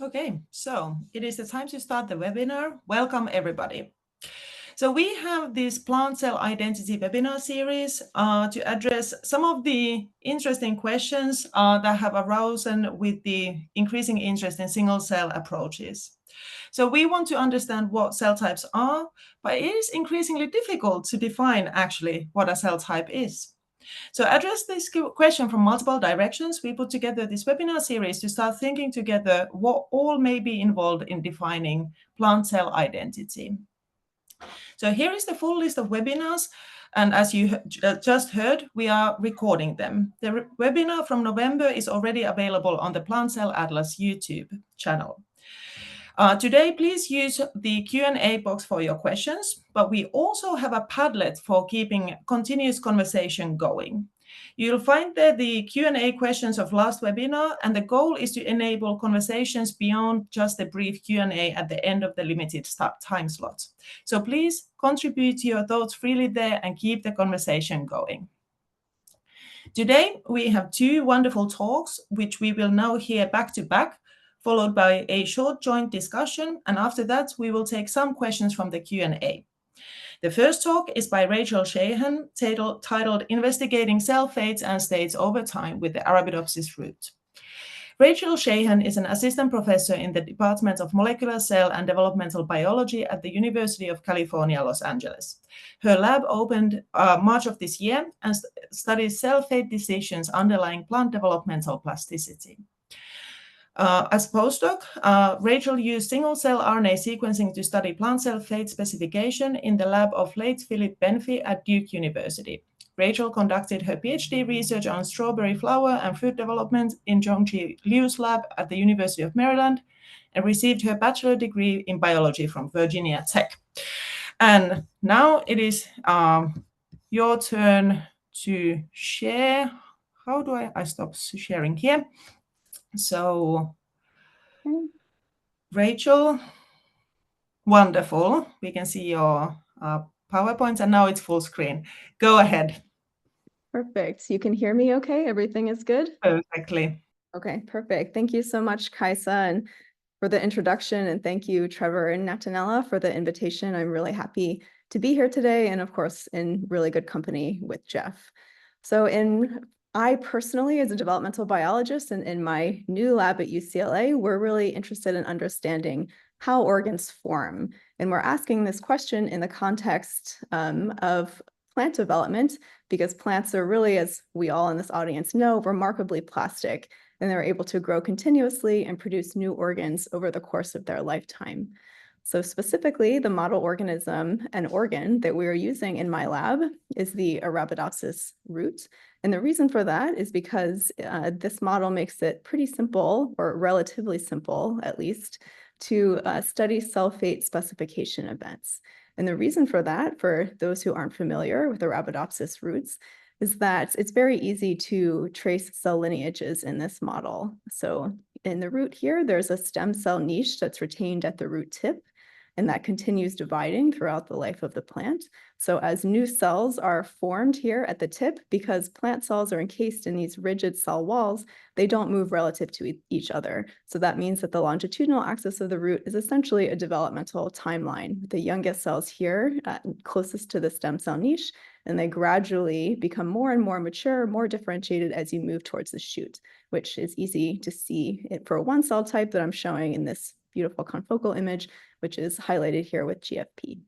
Okay, so it is the time to start the webinar. Welcome everybody. So we have this plant cell identity webinar series to address some of the interesting questions that have arisen with the increasing interest in single cell approaches. So we want to understand what cell types are, but it is increasingly difficult to define actually what a cell type is. So address this question from multiple directions, we put together this webinar series to start thinking together what all may be involved in defining plant cell identity. So here is the full list of webinars. And as you just heard, we are recording them. The webinar from November is already available on the Plant Cell Atlas YouTube channel. Today, please use the Q&A box for your questions, but we also have a Padlet for keeping continuous conversation going. You'll find there the Q&A questions of last webinar, and the goal is to enable conversations beyond just a brief Q&A at the end of the limited time slot. So please contribute your thoughts freely there and keep the conversation going. Today, we have two wonderful talks, which we will now hear back to back, followed by a short joint discussion, and after that, we will take some questions from the Q&A. The first talk is by Rachal Shahan, titled Investigating Cell Fates and States Over Time with the Arabidopsis Root. Rachal Shahan is an assistant professor in the Department of Molecular Cell and Developmental Biology at the University of California, Los Angeles. Her lab opened March of this year and studies cell fate decisions underlying plant developmental plasticity. As postdoc, Rachel used single-cell RNA sequencing to study plant cell fate specification in the lab of late Philip Benfey at Duke University. Rachel conducted her PhD research on strawberry flower and fruit development in Zhongqi Liu's lab at the University of Maryland and received her bachelor degree in biology from Virginia Tech. And now it is your turn to share. How do I stop sharing here? So, Rachel, wonderful. We can see your PowerPoints, and now it's full screen. Go ahead. Perfect. You can hear me okay? Everything is good? Perfectly. Okay, perfect. Thank you so much, Kaisa, and for the introduction, and thank you, Trevor and Natanella, for the invitation. I'm really happy to be here today, and of course, in really good company with Geoff. So I personally, as a developmental biologist and in my new lab at UCLA, we're really interested in understanding how organs form. And we're asking this question in the context of plant development, because plants are really, as we all in this audience know, remarkably plastic, and they're able to grow continuously and produce new organs over the course of their lifetime. So specifically, the model organism and organ that we are using in my lab is the Arabidopsis root. And the reason for that is because this model makes it pretty simple, or relatively simple at least, to study cell fate specification events. And the reason for that, for those who aren't familiar with Arabidopsis roots, is that it's very easy to trace cell lineages in this model. So in the root here, there's a stem cell niche that's retained at the root tip, and that continues dividing throughout the life of the plant. So as new cells are formed here at the tip, because plant cells are encased in these rigid cell walls, they don't move relative to each other. So that means that the longitudinal axis of the root is essentially a developmental timeline. The youngest cells here, closest to the stem cell niche, and they gradually become more and more mature, more differentiated as you move towards the shoot, which is easy to see for one cell type that I'm showing in this beautiful confocal image, which is highlighted here with GFP.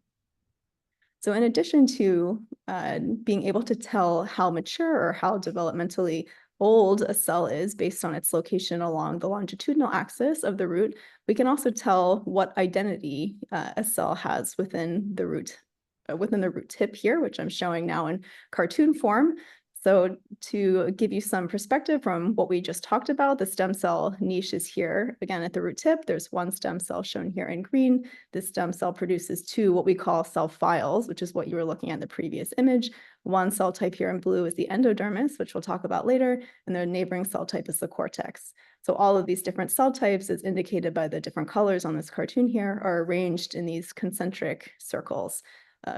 So in addition to being able to tell how mature or how developmentally old a cell is based on its location along the longitudinal axis of the root, we can also tell what identity a cell has within the root tip here, which I'm showing now in cartoon form. So to give you some perspective from what we just talked about, the stem cell niche is here. Again, at the root tip, there's one stem cell shown here in green. This stem cell produces two what we call cell files, which is what you were looking at in the previous image. One cell type here in blue is the endodermis, which we'll talk about later, and the neighboring cell type is the cortex. So all of these different cell types, as indicated by the different colors on this cartoon here, are arranged in these concentric circles.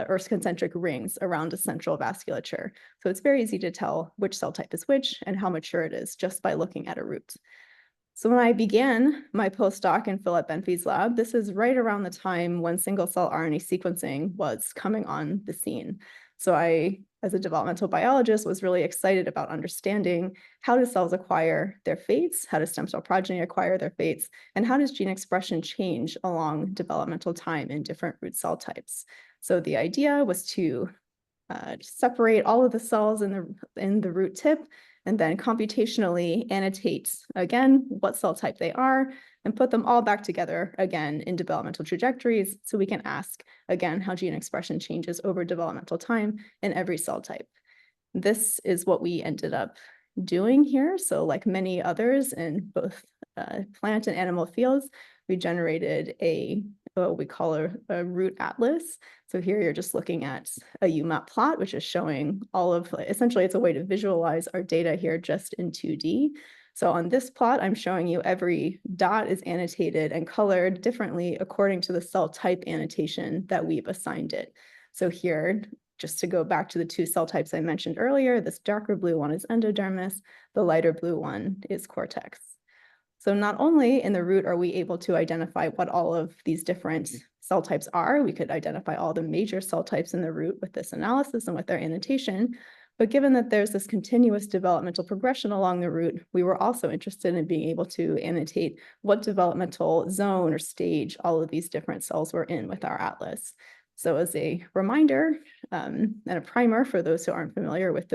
Or concentric rings around a central vasculature. So it's very easy to tell which cell type is which and how mature it is just by looking at a root. So when I began my postdoc in Philip Benfey's lab, this is right around the time when single-cell RNA sequencing was coming on the scene. So I, as a developmental biologist, was really excited about understanding how do cells acquire their fates, how does stem cell progeny acquire their fates, and how does gene expression change along developmental time in different root cell types. So the idea was to separate all of the cells in the root tip and then computationally annotate again what cell type they are and put them all back together again in developmental trajectories so we can ask again how gene expression changes over developmental time in every cell type. This is what we ended up doing here. So like many others in both plant and animal fields, we generated what we call a root atlas. So here you're just looking at a UMAP plot, which is showing all of, essentially it's a way to visualize our data here just in 2D. So on this plot, I'm showing you every dot is annotated and colored differently according to the cell type annotation that we've assigned it. So here, just to go back to the two cell types I mentioned earlier, this darker blue one is endodermis, the lighter blue one is cortex. So not only in the root are we able to identify what all of these different cell types are, we could identify all the major cell types in the root with this analysis and with their annotation, but given that there's this continuous developmental progression along the root, we were also interested in being able to annotate what developmental zone or stage all of these different cells were in with our atlas. So as a reminder and a primer for those who aren't familiar with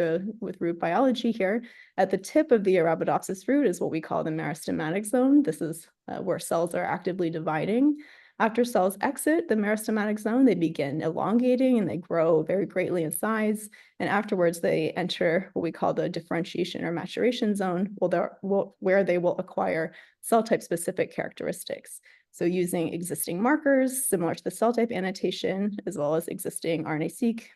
root biology here, at the tip of the Arabidopsis root is what we call the meristematic zone. This is where cells are actively dividing. After cells exit the meristematic zone, they begin elongating and they grow very greatly in size. And afterwards, they enter what we call the differentiation or maturation zone, where they will acquire cell type specific characteristics. So using existing markers similar to the cell type annotation, as well as existing RNA-seq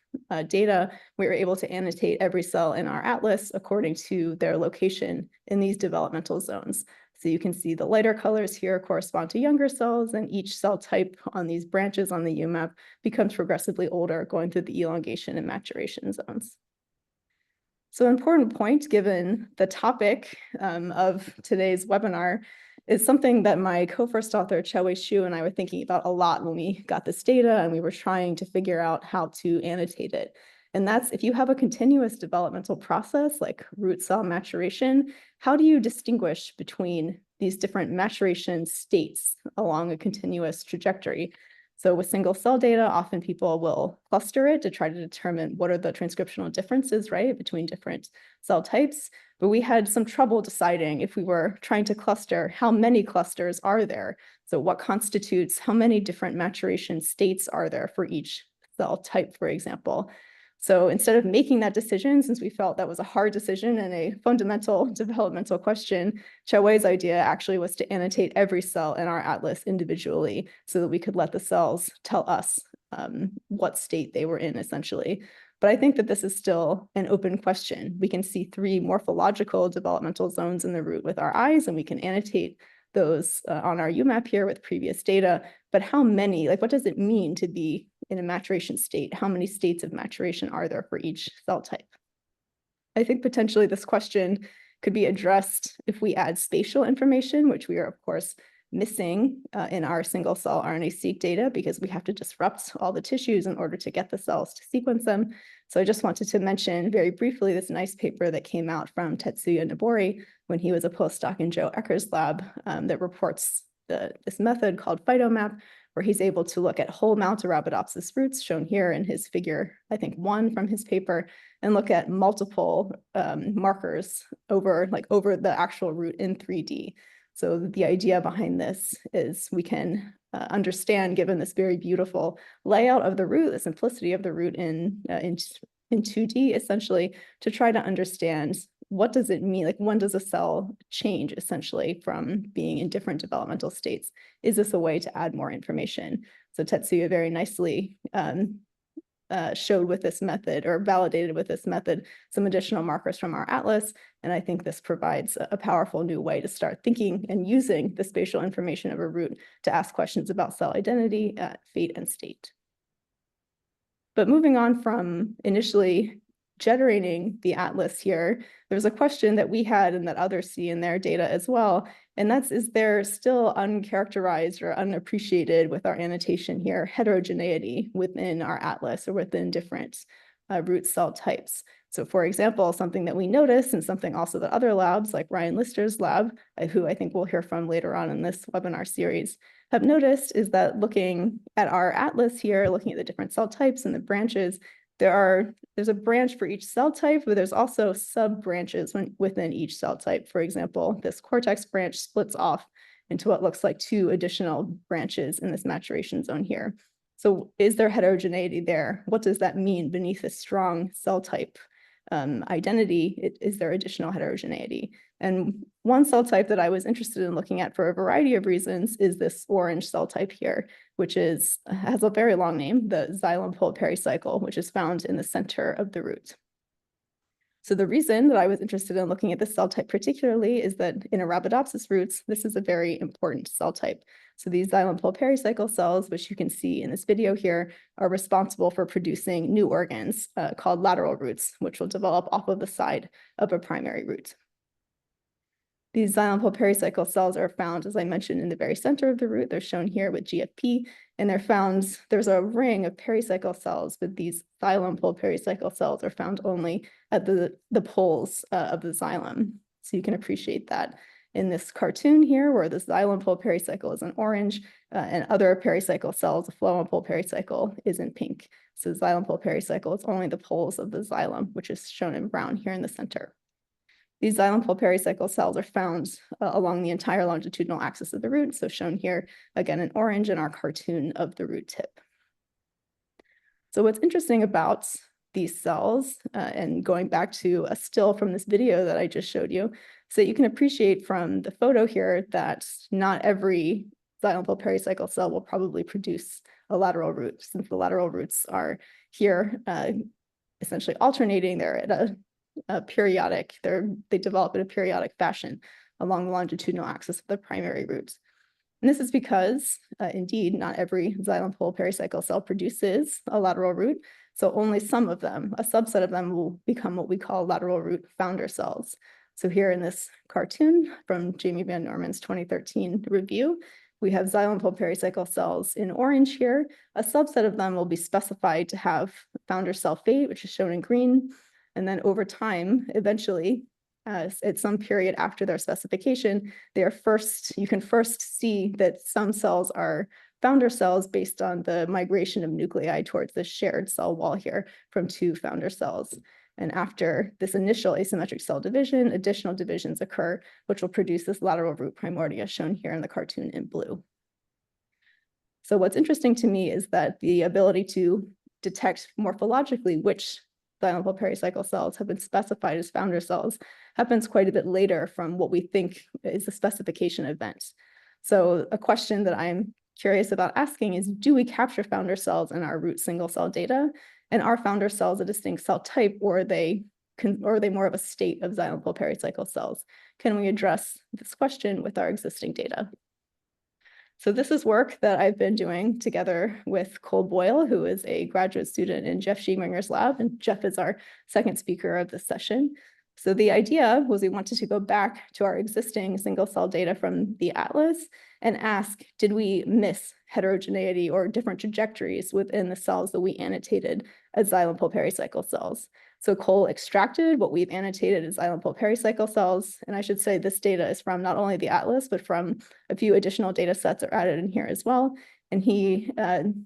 data, we were able to annotate every cell in our atlas according to their location in these developmental zones. So you can see the lighter colors here correspond to younger cells, and each cell type on these branches on the UMAP becomes progressively older, going through the elongation and maturation zones. So an important point, given the topic of today's webinar, is something that my co-first author, Chao-Wei Xu, and I were thinking about a lot when we got this data and we were trying to figure out how to annotate it. And that's if you have a continuous developmental process like root cell maturation, how do you distinguish between these different maturation states along a continuous trajectory? So with single cell data, often people will cluster it to try to determine what are the transcriptional differences, right, between different cell types. But we had some trouble deciding if we were trying to cluster, how many clusters are there? So what constitutes, how many different maturation states are there for each cell type, for example? So instead of making that decision, since we felt that was a hard decision and a fundamental developmental question, Chao-Wei's idea actually was to annotate every cell in our atlas individually so that we could let the cells tell us what state they were in, essentially. But I think that this is still an open question. We can see 3 morphological developmental zones in the root with our eyes, and we can annotate those on our UMAP here with previous data. But how many, like what does it mean to be in a maturation state? How many states of maturation are there for each cell type? I think potentially this question could be addressed if we add spatial information, which we are of course missing in our single cell RNA-seq data because we have to disrupt all the tissues in order to get the cells to sequence them. So I just wanted to mention very briefly this nice paper that came out from Tetsuya Nobori when he was a postdoc in Joe Ecker's lab that reports this method called phytomap, where he's able to look at whole mount Arabidopsis roots shown here in his figure, I think 1 from his paper, and look at multiple markers over the actual root in 3D. So the idea behind this is we can understand, given this very beautiful layout of the root, the simplicity of the root in 2D, essentially, to try to understand what does it mean, like when does a cell change essentially from being in different developmental states? Is this a way to add more information? So Tetsuya very nicely showed with this method, or validated with this method, some additional markers from our atlas. And I think this provides a powerful new way to start thinking and using the spatial information of a root to ask questions about cell identity, fate, and state. But moving on from initially generating the atlas here, there's a question that we had and that others see in their data as well. And that's, is there still uncharacterized or unappreciated with our annotation here heterogeneity within our atlas or within different root cell types? So for example, something that we notice and something also that other labs like Ryan Lister's lab, who I think we'll hear from later on in this webinar series, have noticed is that looking at our atlas here, looking at the different cell types and the branches, there's a branch for each cell type, but there's also sub-branches within each cell type. For example, this cortex branch splits off into what looks like 2 additional branches in this maturation zone here. So is there heterogeneity there? What does that mean beneath a strong cell type identity? Is there additional heterogeneity? And one cell type that I was interested in looking at for a variety of reasons is this orange cell type here, which has a very long name, the xylem pole pericycle, which is found in the center of the root. So the reason that I was interested in looking at this cell type particularly is that in Arabidopsis roots, this is a very important cell type. So these xylem pole pericycle cells, which you can see in this video here, are responsible for producing new organs called lateral roots, which will develop off of the side of a primary root. These xylem pole pericycle cells are found, as I mentioned, in the very center of the root. They're shown here with GFP, and there's a ring of pericycle cells, but these xylem pole pericycle cells are found only at the poles of the xylem. So you can appreciate that in this cartoon here, where the xylem pole pericycle is in orange, and other pericycle cells, the phloem pole pericycle, is in pink. So the xylem pole pericycle is only the poles of the xylem, which is shown in brown here in the center. These xylem pole pericycle cells are found along the entire longitudinal axis of the root, so shown here again in orange in our cartoon of the root tip. So what's interesting about these cells, and going back to a still from this video that I just showed you, so you can appreciate from the photo here that not every xylem pole pericycle cell will probably produce a lateral root, since the lateral roots are here essentially alternating. They're at they develop in a periodic fashion along the longitudinal axis of the primary root. And this is because, indeed, not every xylem pole pericycle cell produces a lateral root, so only some of them, a subset of them, will become what we call lateral root founder cells. So here in this cartoon from Jamie Van Norman's 2013 review, we have xylem pole pericycle cells in orange here. A subset of them will be specified to have founder cell fate, which is shown in green. And then over time, eventually, at some period after their specification, you can first see that some cells are founder cells based on the migration of nuclei towards the shared cell wall here from 2 founder cells. And after this initial asymmetric cell division, additional divisions occur, which will produce this lateral root primordia shown here in the cartoon in blue. So what's interesting to me is that the ability to detect morphologically which xylem pole pericycle cells have been specified as founder cells happens quite a bit later from what we think is the specification event. So a question that I'm curious about asking is, do we capture founder cells in our root single cell data? And are founder cells a distinct cell type, or are they more of a state of xylem pole pericycle cells? Can we address this question with our existing data? So this is work that I've been doing together with Cole Boyle, who is a graduate student in Geoff Schiebinger's lab, and Geoff is our second speaker of this session. So the idea was we wanted to go back to our existing single cell data from the atlas and ask, did we miss heterogeneity or different trajectories within the cells that we annotated as xylem pole pericycle cells? So Cole extracted what we've annotated as xylem pole pericycle cells. And I should say this data is from not only the atlas, but from a few additional data sets are added in here as well. And he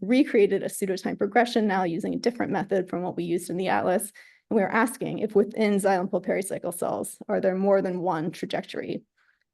recreated a pseudotime progression now using a different method from what we used in the atlas. And we were asking if within xylem pole pericycle cells, are there more than one trajectory?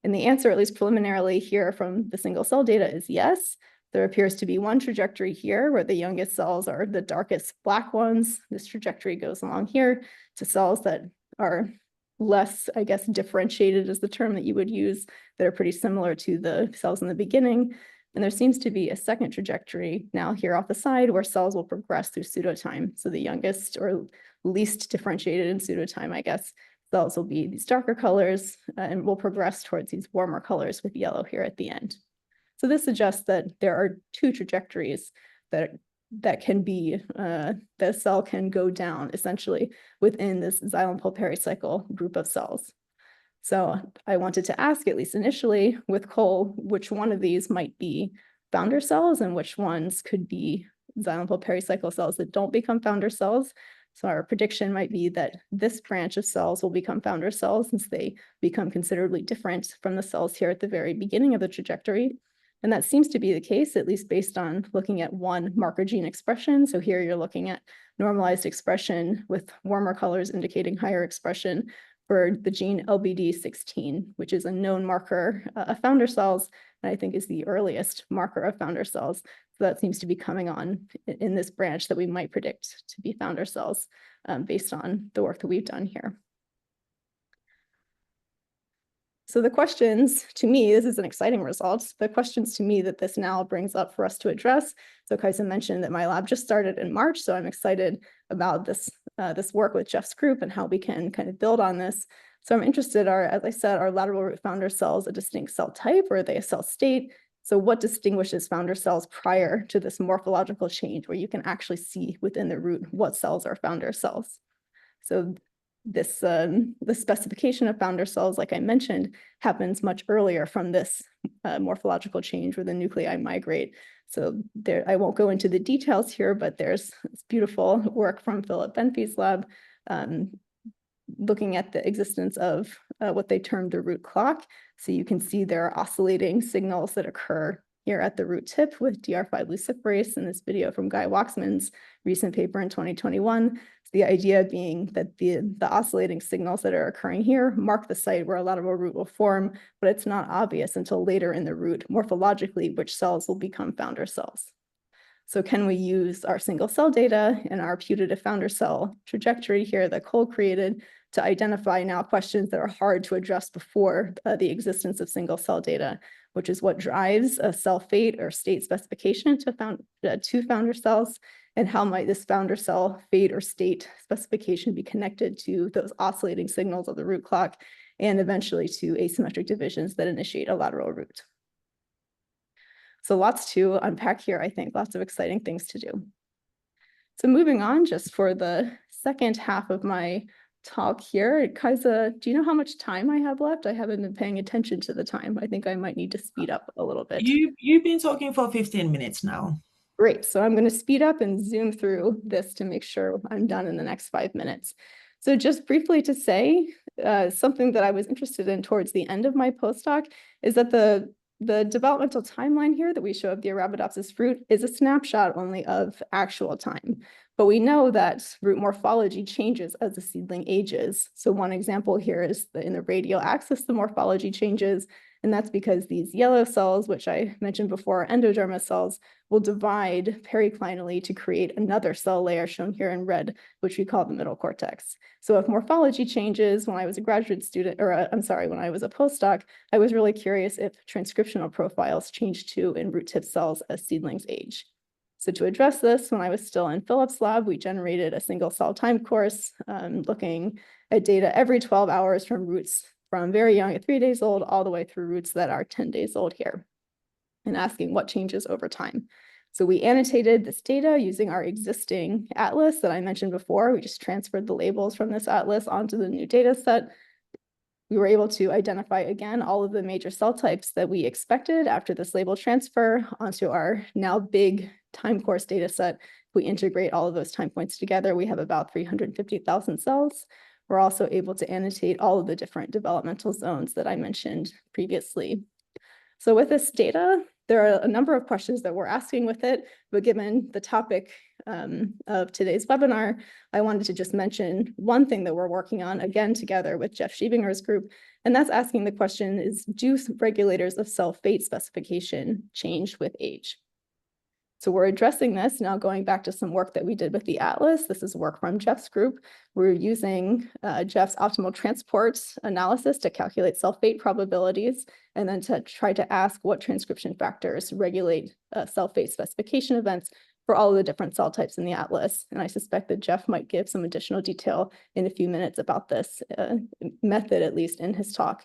And the answer, at least preliminarily here from the single cell data, is yes. There appears to be one trajectory here where the youngest cells are the darkest black ones. This trajectory goes along here to cells that are less, I guess, differentiated is the term that you would use, that are pretty similar to the cells in the beginning. And there seems to be a second trajectory now here off the side where cells will progress through pseudotime. So the youngest or least differentiated in pseudotime, I guess, cells will be these darker colors and will progress towards these warmer colors with yellow here at the end. So this suggests that there are 2 trajectories that that can be, the cell can go down essentially within this xylem pulpericycle group of cells. So I wanted to ask, at least initially with Cole, which one of these might be founder cells and which ones could be xylem pulpericycle cells that don't become founder cells. So our prediction might be that this branch of cells will become founder cells since they become considerably different from the cells here at the very beginning of the trajectory. And that seems to be the case, at least based on looking at one marker gene expression. So here you're looking at normalized expression with warmer colors indicating higher expression for the gene LBD16, which is a known marker of founder cells, and I think is the earliest marker of founder cells. So that seems to be coming on in this branch that we might predict to be founder cells based on the work that we've done here. So the questions to me, this is an exciting result. The questions to me that this now brings up for us to address. So Kaisa mentioned that my lab just started in March, so I'm excited about this, this work with Geoff's group and how we can kind of build on this. So I'm interested, as I said, are lateral root founder cells a distinct cell type or are they a cell state? So what distinguishes founder cells prior to this morphological change where you can actually see within the root what cells are founder cells? So this the specification of founder cells, like I mentioned, happens much earlier from this morphological change where the nuclei migrate. So there, I won't go into the details here, but there's this beautiful work from Philip Benfey's lab looking at the existence of what they termed the root clock. So you can see there are oscillating signals that occur here at the root tip with DR5 luciferase in this video from Guy Waxman's recent paper in 2021. The idea being that the oscillating signals that are occurring here mark the site where a lateral root will form, but it's not obvious until later in the root morphologically which cells will become founder cells. So can we use our single cell data and our putative founder cell trajectory here that Cole created to identify now questions that are hard to address before the existence of single cell data, which is what drives a cell fate or state specification to founder cells, and how might this founder cell fate or state specification be connected to those oscillating signals of the root clock and eventually to asymmetric divisions that initiate a lateral root. So lots to unpack here, I think, lots of exciting things to do. So moving on, just for the second half of my talk here, Kaisa, do you know how much time I have left? I haven't been paying attention to the time. I think I might need to speed up a little bit. You've been talking for 15 minutes now. Great, so I'm going to speed up and zoom through this to make sure I'm done in the next 5 minutes. So just briefly to say, something that I was interested in towards the end of my postdoc is that the developmental timeline here that we show of the Arabidopsis fruit is a snapshot only of actual time. But we know that root morphology changes as the seedling ages. So one example here is that in the radial axis, the morphology changes. And that's because these yellow cells, which I mentioned before, endodermis cells, will divide periclinally to create another cell layer shown here in red, which we call the middle cortex. So if morphology changes, when I was a graduate student, or when I was a postdoc, I was really curious if transcriptional profiles changed too in root tip cells as seedlings age. So to address this, when I was still in Philip's lab, we generated a single cell time course looking at data every 12 hours from roots from very young at 3 days old all the way through roots that are 10 days old here, and asking what changes over time. So we annotated this data using our existing atlas that I mentioned before. We just transferred the labels from this atlas onto the new data set. We were able to identify again all of the major cell types that we expected after this label transfer onto our now big time course data set. If we integrate all of those time points together, we have about 350,000 cells. We're also able to annotate all of the different developmental zones that I mentioned previously. So with this data, there are a number of questions that we're asking with it, but given the topic of today's webinar, I wanted to just mention one thing that we're working on, again, together with Geoff Schiebinger's group, and that's asking the question is, do regulators of cell fate specification change with age? So we're addressing this now, going back to some work that we did with the atlas. This is work from Geoff's group. We're using Geoff's optimal transport analysis to calculate cell fate probabilities, and then to try to ask what transcription factors regulate cell fate specification events for all of the different cell types in the atlas. And I suspect that Geoff might give some additional detail in a few minutes about this method, at least in his talk.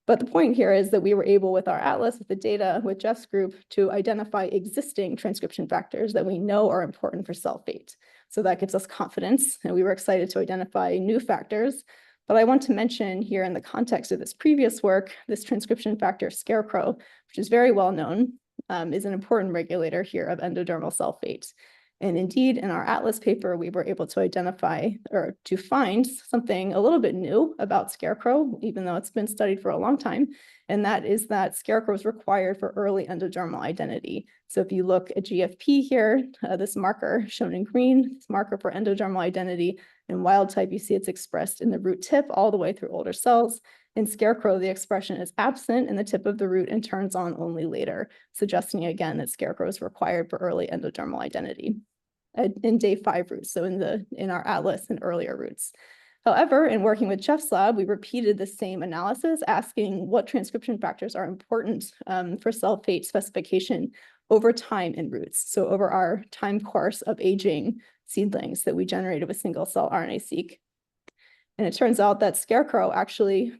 But the point here is that we were able, with our atlas, with the data, with Geoff's group, to identify existing transcription factors that we know are important for cell fate. So that gives us confidence, and we were excited to identify new factors. But I want to mention here, in the context of this previous work, this transcription factor scarecrow, which is very well known, is an important regulator here of endodermal cell fate. And indeed, in our atlas paper, we were able to identify, or to find, something a little bit new about scarecrow, even though it's been studied for a long time, and that is that scarecrow is required for early endodermal identity. So if you look at GFP here, this marker shown in green, this marker for endodermal identity, in wild type, you see it's expressed in the root tip all the way through older cells. In scarecrow, the expression is absent in the tip of the root and turns on only later, suggesting again that scarecrow is required for early endodermal identity in day 5 roots, so in our atlas and earlier roots. However, in working with Geoff's lab, we repeated the same analysis, asking what transcription factors are important for cell fate specification over time in roots. So over our time course of aging seedlings that we generated with single-cell RNA-seq. And it turns out that scarecrow actually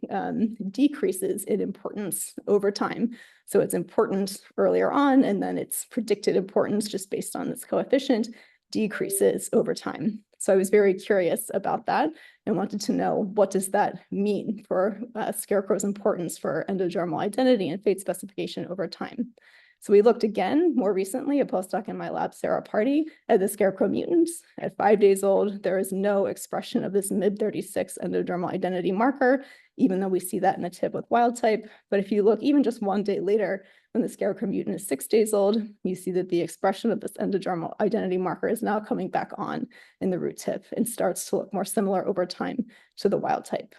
decreases in importance over time. So it's important earlier on, and then its predicted importance, just based on this coefficient, decreases over time. So I was very curious about that and wanted to know, what does that mean for scarecrow's importance for endodermal identity and fate specification over time? So we looked again more recently, a postdoc in my lab, Sarah Party, at the scarecrow mutants. At 5 days old, there is no expression of this MIB36 endodermal identity marker, even though we see that in the tip with wild type. But if you look even just 1 day later, when the scarecrow mutant is 6 days old, you see that the expression of this endodermal identity marker is now coming back on in the root tip and starts to look more similar over time to the wild type.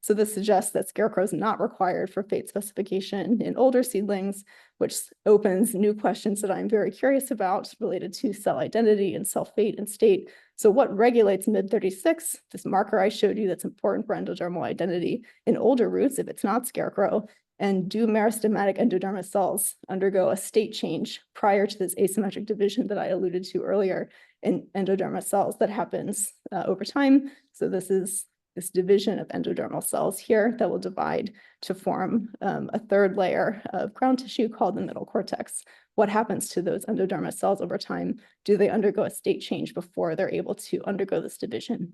So this suggests that scarecrow is not required for fate specification in older seedlings, which opens new questions that I'm very curious about related to cell identity and cell fate and state. So what regulates MIB36, this marker I showed you that's important for endodermal identity in older roots if it's not scarecrow? And do meristematic endodermal cells undergo a state change prior to this asymmetric division that I alluded to earlier in endodermal cells that happens over time? So this is this division of endodermal cells here that will divide to form a third layer of ground tissue called the middle cortex. What happens to those endodermal cells over time? Do they undergo a state change before they're able to undergo this division?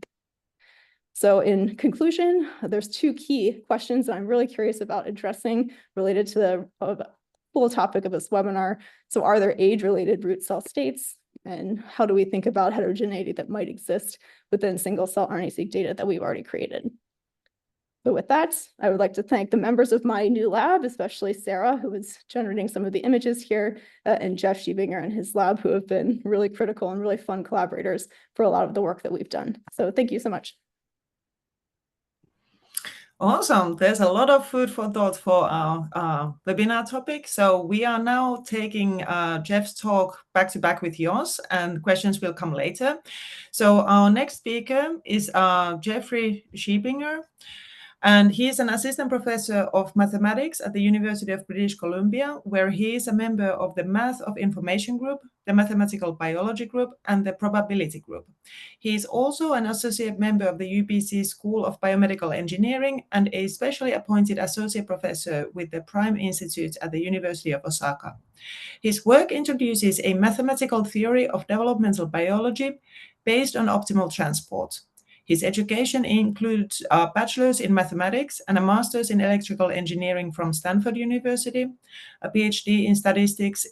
So in conclusion, there's 2 key questions that I'm really curious about addressing related to the full topic of this webinar. So are there age-related root cell states? And how do we think about heterogeneity that might exist within single-cell RNA-seq data that we've already created? So with that, I would like to thank the members of my new lab, especially Sarah, who is generating some of the images here, and Geoff Schiebinger and his lab, who have been really critical and really fun collaborators for a lot of the work that we've done. So thank you so much. Awesome. There's a lot of food for thought for our webinar topic. So we are now taking Geoff's talk back to back with yours, and questions will come later. So our next speaker is Geoffrey Schiebinger, and he is an assistant professor of mathematics at the University of British Columbia, where he is a member of the Math of Information group, the Mathematical Biology group, and the Probability group. He is also an associate member of the UBC School of Biomedical Engineering and a specially appointed associate professor with the Prime Institute at the University of Osaka. His work introduces a mathematical theory of developmental biology based on optimal transport. His education includes a bachelor's in mathematics and a master's in electrical engineering from Stanford University, a PhD in statistics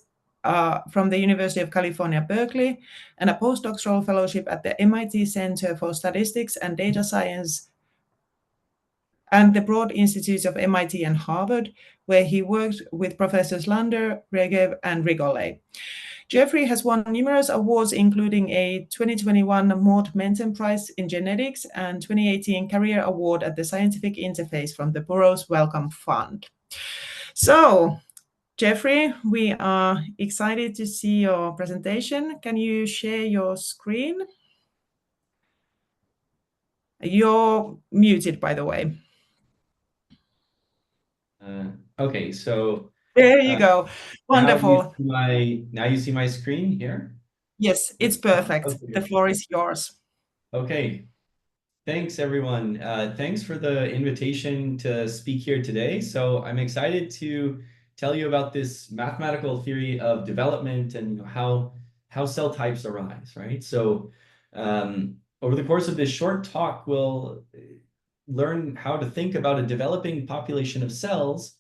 from the University of California, Berkeley, and a postdoctoral fellowship at the MIT Center for Statistics and Data Science and the Broad Institutes of MIT and Harvard, where he worked with Professors Lander, Regev, and Rigole. Geoffrey has won numerous awards, including a 2021 Mort Menton Prize in Genetics and 2018 Career Award at the Scientific Interface from the Burroughs Wellcome Fund. So, Geoffrey, we are excited to see your presentation. Can you share your screen? You're muted, by the way. Okay, so there you go. Wonderful. Now you see my screen here? Yes, it's perfect. Okay. The floor is yours. Okay. Thanks, everyone. Thanks for the invitation to speak here today. So I'm excited to tell you about this mathematical theory of development and how cell types arise, right? So over the course of this short talk, we'll learn how to think about a developing population of cells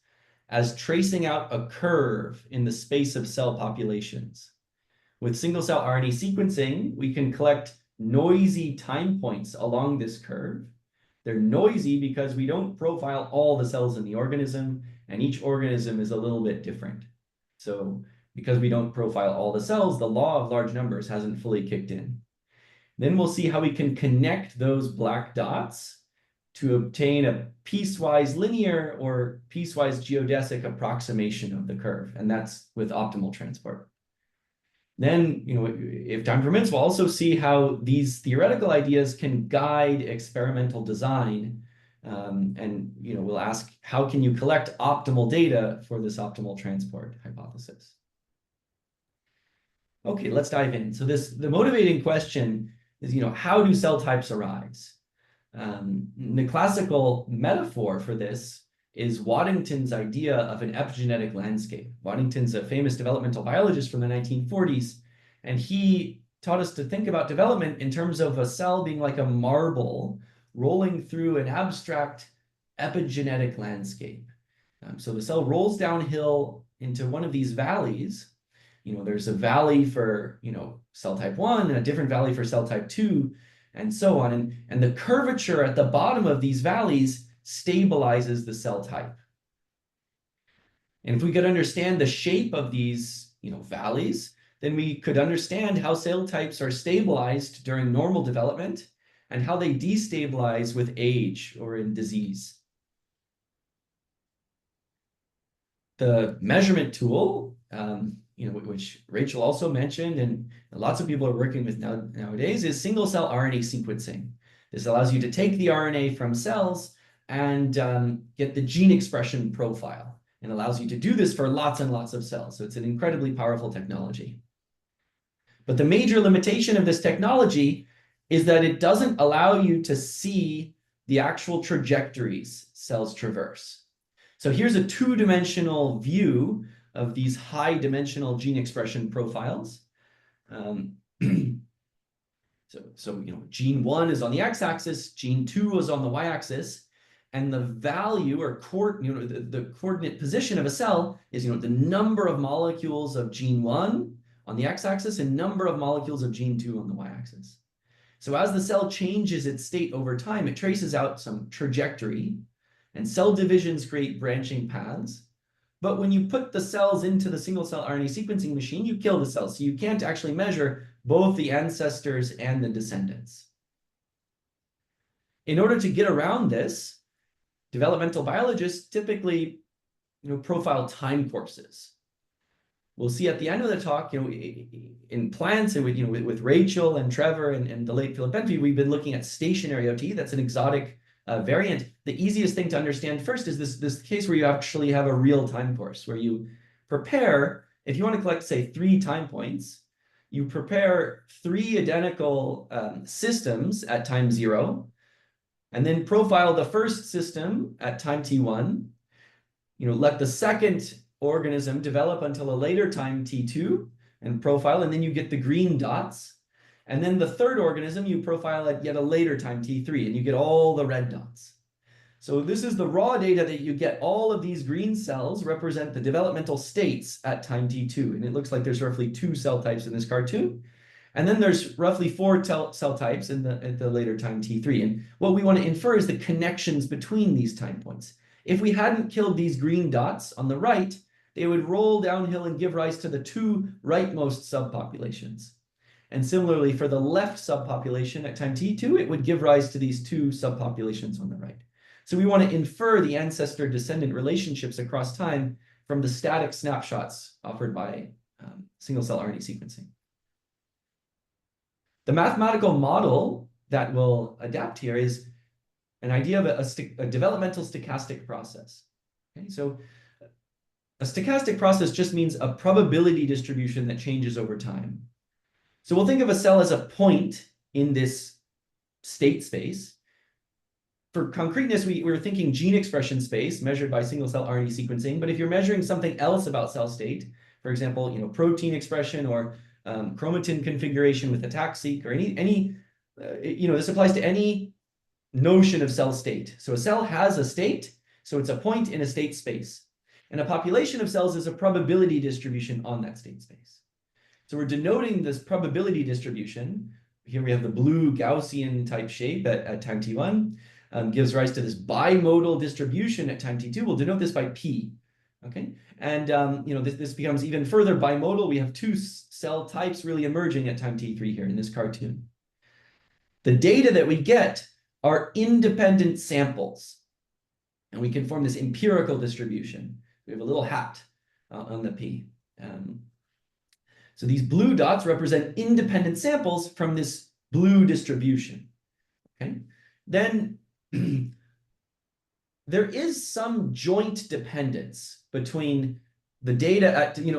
as tracing out a curve in the space of cell populations. With single-cell RNA sequencing, we can collect noisy time points along this curve. They're noisy because we don't profile all the cells in the organism, and each organism is a little bit different. So because we don't profile all the cells, the law of large numbers hasn't fully kicked in. Then we'll see how we can connect those black dots to obtain a piecewise linear or piecewise geodesic approximation of the curve, and that's with optimal transport. Then, if time permits, we'll also see how these theoretical ideas can guide experimental design. And we'll ask, how can you collect optimal data for this optimal transport hypothesis? Okay, let's dive in. So the motivating question is, how do cell types arise? The classical metaphor for this is Waddington's idea of an epigenetic landscape. Waddington's a famous developmental biologist from the 1940s, and he taught us to think about development in terms of a cell being like a marble rolling through an abstract epigenetic landscape. So the cell rolls downhill into one of these valleys. There's a valley for, cell type 1, and a different valley for cell type 2, and so on. And the curvature at the bottom of these valleys stabilizes the cell type. And if we could understand the shape of these, valleys, then we could understand how cell types are stabilized during normal development and how they destabilize with age or in disease. The measurement tool, which Rachel also mentioned and lots of people are working with nowadays, is single-cell RNA sequencing. This allows you to take the RNA from cells and get the gene expression profile, and allows you to do this for lots and lots of cells. So it's an incredibly powerful technology. But the major limitation of this technology is that it doesn't allow you to see the actual trajectories cells traverse. So here's a two-dimensional view of these high-dimensional gene expression profiles. So gene 1 is on the x-axis, gene 2 is on the y-axis, and the value or the coordinate position of a cell is the number of molecules of gene 1 on the x-axis and number of molecules of gene 2 on the y-axis. So as the cell changes its state over time, it traces out some trajectory, and cell divisions create branching paths. But when you put the cells into the single-cell RNA sequencing machine, you kill the cells. So you can't actually measure both the ancestors and the descendants. In order to get around this, developmental biologists typically profile time courses. We'll see at the end of the talk, in plants and with Rachel and Trevor and the late Philip Bentley, we've been looking at stationary OT. That's an exotic variant. The easiest thing to understand first is this case where you actually have a real time course where you prepare, if you want to collect, say, 3 time points, you prepare 3 identical systems at time 0, and then profile the first system at time t1, let the second organism develop until a later time t2 and profile, and then you get the green dots. And then the third organism you profile at yet a later time t3, and you get all the red dots. So this is the raw data that you get. All of these green cells represent the developmental states at time t2, and it looks like there's roughly 2 cell types in this cartoon. And then there's roughly 4 cell types at the later time t3. And what we want to infer is the connections between these time points. If we hadn't killed these green dots on the right, they would roll downhill and give rise to the 2 rightmost subpopulations. And similarly, for the left subpopulation at time t2, it would give rise to these 2 subpopulations on the right. So we want to infer the ancestor-descendant relationships across time from the static snapshots offered by single-cell RNA sequencing. The mathematical model that we'll adapt here is an idea of a developmental stochastic process. Okay, so a stochastic process just means a probability distribution that changes over time. So we'll think of a cell as a point in this state space, for concreteness, we were thinking gene expression space measured by single cell RNA sequencing. But if you're measuring something else about cell state, for example, protein expression or chromatin configuration with ATAC-seq or this applies to any notion of cell state. So a cell has a state, so it's a point in a state space. And a population of cells is a probability distribution on that state space. So we're denoting this probability distribution. Here we have the blue Gaussian type shape at time t1, gives rise to this bimodal distribution at time t2. We'll denote this by p. Okay, and this becomes even further bimodal. We have two cell types really emerging at time t3 here in this cartoon. The data that we get are independent samples, and we can form this empirical distribution. We have a little hat on the p. So these blue dots represent independent samples from this blue distribution. Okay, then there is some joint dependence between the data at, in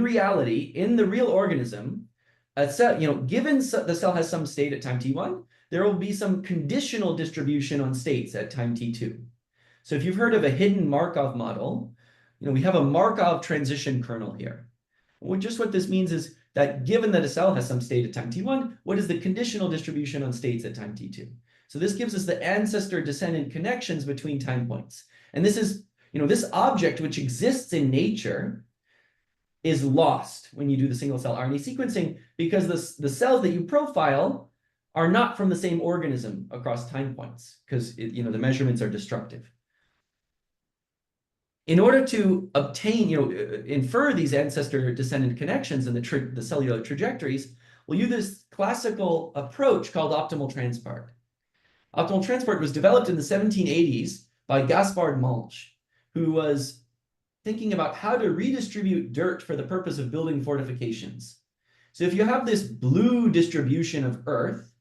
reality, in the real organism, a cell, given the cell has some state at time t1, there will be some conditional distribution on states at time t2. So if you've heard of a hidden Markov model, we have a Markov transition kernel here. What this means is that given that a cell has some state at time t1, what is the conditional distribution on states at time t2? So this gives us the ancestor-descendant connections between time points. And this is, this object which exists in nature is lost when you do the single cell RNA sequencing because the cells that you profile are not from the same organism across time points because the measurements are destructive. In order to obtain, infer these ancestor-descendant connections and the cellular trajectories, we'll use this classical approach called optimal transport. Optimal transport was developed in the 1780s by Gaspard Monge, who was thinking about how to redistribute dirt for the purpose of building fortifications. So if you have this blue distribution of Earth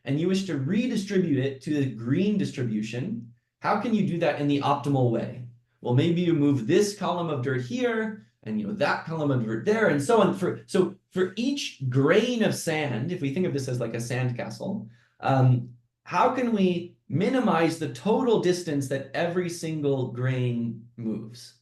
and you wish to redistribute it to the green distribution, how can you do that in the optimal way? Well, maybe you move this column of dirt here and that column of dirt there and so on. So for each grain of sand, if we think of this as like a sand castle, how can we minimize the total distance that every single grain moves?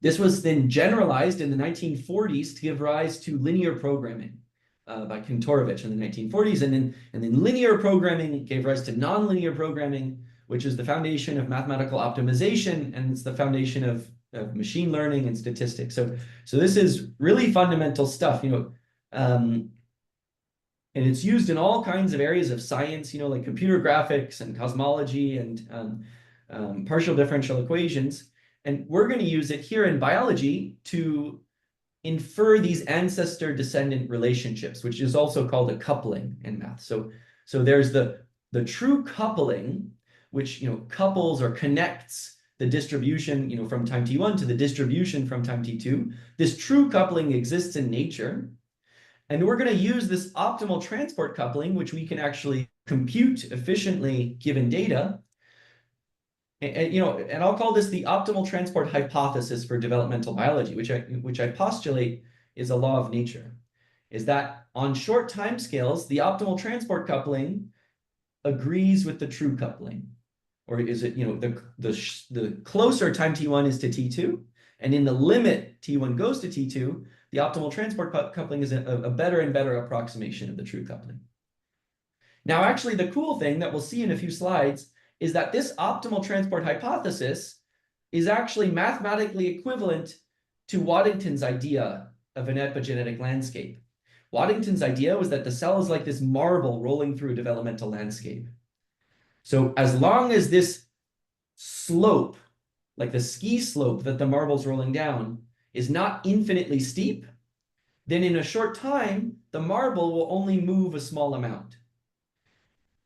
This was then generalized in the 1940s to give rise to linear programming by Kantorovich in the 1940s. And then linear programming gave rise to nonlinear programming, which is the foundation of mathematical optimization, and it's the foundation of machine learning and statistics. So this is really fundamental stuff, and it's used in all kinds of areas of science, like computer graphics and cosmology and partial differential equations. And we're going to use it here in biology to infer these ancestor-descendant relationships, which is also called a coupling in math. So there's the true coupling, which couples or connects the distribution from time t1 to the distribution from time t2. This true coupling exists in nature. And we're going to use this optimal transport coupling, which we can actually compute efficiently given data. And I'll call this the optimal transport hypothesis for developmental biology, which I postulate is a law of nature, is that on short time scales, the optimal transport coupling agrees with the true coupling. Or is it, the closer time t1 is to t2, and in the limit t1 goes to t2, the optimal transport coupling is a better and better approximation of the true coupling. Now, actually, the cool thing that we'll see in a few slides is that this optimal transport hypothesis is actually mathematically equivalent to Waddington's idea of an epigenetic landscape. Waddington's idea was that the cell is like this marble rolling through a developmental landscape. So as long as this slope, like the ski slope that the marble's rolling down, is not infinitely steep, then in a short time, the marble will only move a small amount.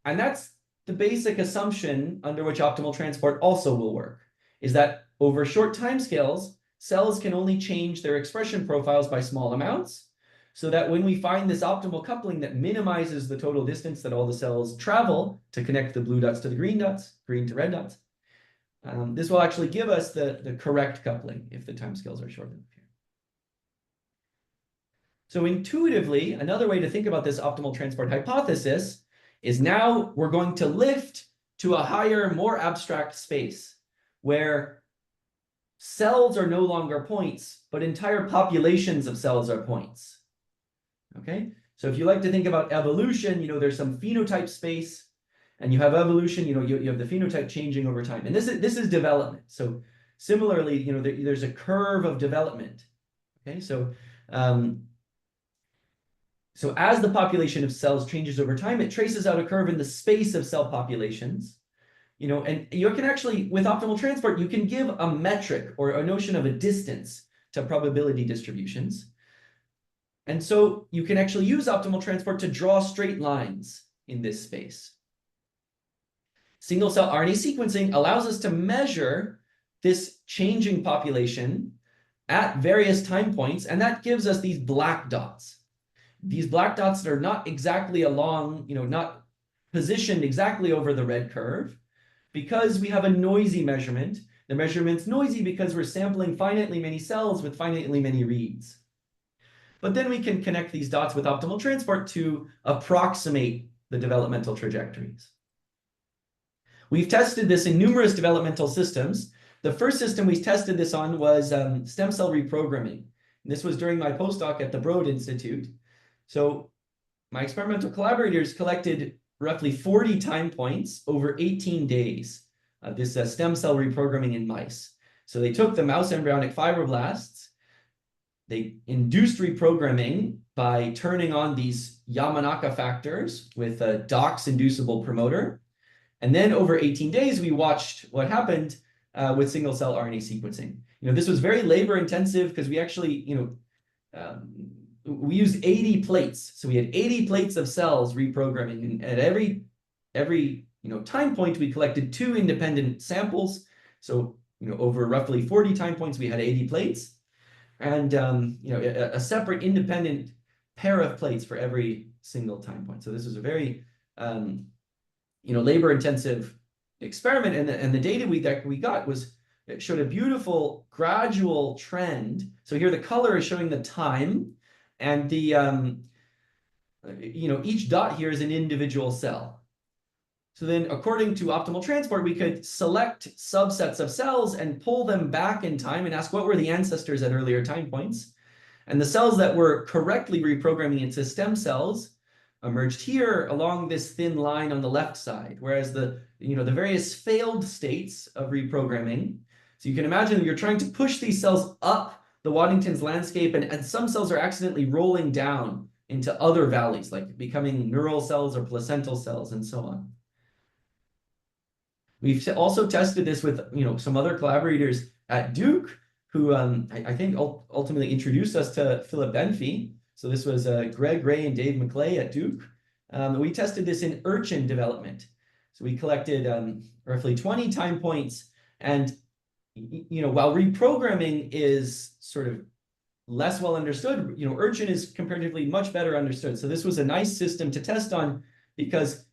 And that's the basic assumption under which optimal transport also will work, is that over short timescales, cells can only change their expression profiles by small amounts, so that when we find this optimal coupling that minimizes the total distance that all the cells travel to connect the blue dots to the green dots, green to red dots, this will actually give us the correct coupling if the timescales are short enough here. So intuitively, another way to think about this optimal transport hypothesis is now we're going to lift to a higher, more abstract space where cells are no longer points, but entire populations of cells are points. Okay, so if you like to think about evolution, there's some phenotype space, and you have evolution, you have the phenotype changing over time. And this is development. So similarly, there's a curve of development. Okay, so as the population of cells changes over time, it traces out a curve in the space of cell populations. And you can actually, with optimal transport, you can give a metric or a notion of a distance to probability distributions. And so you can actually use optimal transport to draw straight lines in this space. Single-cell RNA sequencing allows us to measure this changing population at various time points, and that gives us these black dots. These black dots are not exactly along, not positioned exactly over the red curve, because we have a noisy measurement. The measurement's noisy because we're sampling finitely many cells with finitely many reads. But then we can connect these dots with optimal transport to approximate the developmental trajectories. We've tested this in numerous developmental systems. The first system we tested this on was stem cell reprogramming. And this was during my postdoc at the Broad Institute. So my experimental collaborators collected roughly 40 time points over 18 days of this stem cell reprogramming in mice. So they took the mouse embryonic fibroblasts, they induced reprogramming by turning on these Yamanaka factors with a DOX-inducible promoter. And then over 18 days, we watched what happened with single-cell RNA sequencing. This was very labor-intensive because we actually, we used 80 plates. So we had 80 plates of cells reprogramming, and at every time point, we collected 2 independent samples. So over roughly 40 time points, we had 80 plates, and a separate independent pair of plates for every single time point. So this was a very labor-intensive experiment, and the data that we got it showed a beautiful gradual trend. So here the color is showing the time, and the each dot here is an individual cell. So then, according to optimal transport, we could select subsets of cells and pull them back in time and ask what were the ancestors at earlier time points. And the cells that were correctly reprogramming into stem cells emerged here along this thin line on the left side, whereas the various failed states of reprogramming. So you can imagine you're trying to push these cells up the Waddington's landscape, and some cells are accidentally rolling down into other valleys, like becoming neural cells or placental cells and so on. We've also tested this with some other collaborators at Duke, who I think ultimately introduced us to Philip Benfey. So this was Greg Ray and Dave McClay at Duke. We tested this in urchin development. So we collected roughly 20 time points, and while reprogramming is sort of less well understood, urchin is comparatively much better understood. So this was a nice system to test on because